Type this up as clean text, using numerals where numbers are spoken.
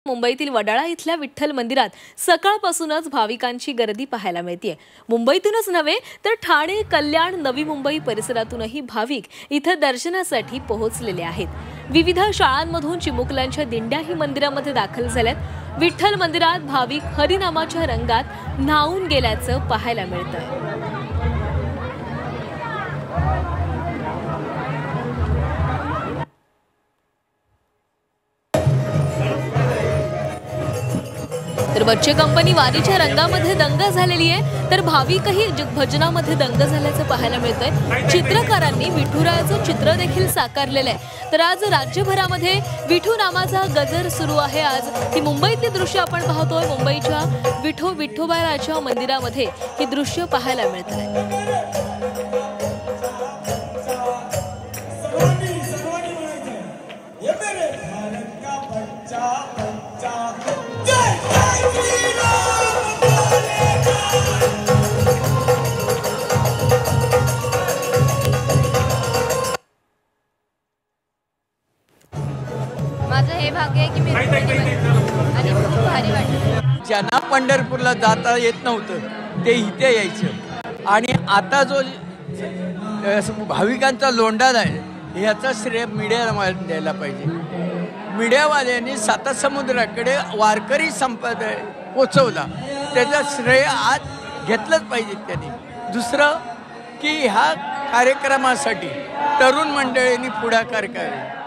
मुंबईतील वडाळा इथल्या विठ्ठल मंदिरात सकाळपासूनच भाविकांची गर्दी पाहायला मिळते। मुंबईतूनच नव्हे तर ठाणे, कल्याण, नवी मुंबई परिसरातूनही भाविक इथे दर्शनासाठी पोहोचलेले आहेत। विविध शाळांमधून चिमुकल्यांच्या दिंड्याही मंदिरामध्ये दाखल झाल्यात। विठ्ठल मंदिरात भाविक हरिनामाच्या रंगात न्हाऊन गेल्याचं पाहायला मिळतंय। तर बच्चे कंपनी वारीच्या रंगामध्ये दंग झालेली आहे, तर भाविकही भजनामध्ये दंग झाल्याचं पाहायला मिळतंय। चित्रकारांनी विठुरायाचं चित्र देखील साकारलेलं आहे। तर आज राज्यभरामध्ये विठू नामाचा गजर सुरू आहे। आज ही मुंबईतली दृश्य आपण पाहतोय। मुंबईच्या विठोबाराच्या मंदिरामध्ये हे दृश्य पाहायला मिळतंय। माझं हे भाग्य आहे की मी आणि खूप भारी वाटतं। ज्यांना पंढरपूरला जाता येत नव्हतं ते इथे यायचं आणि आता जो भाविकांचा लोंढा आहे याचा श्रेय मीडियाला द्यायला पाहिजे। मीडियावाल्यांनी सातासमुद्राकडे वारकरी संप्रदाय पोचवला, त्याचा श्रेय आज घेतलंच पाहिजे त्यांनी। दुसरं की ह्या कार्यक्रमासाठी तरुण मंडळींनी पुढाकार करावा।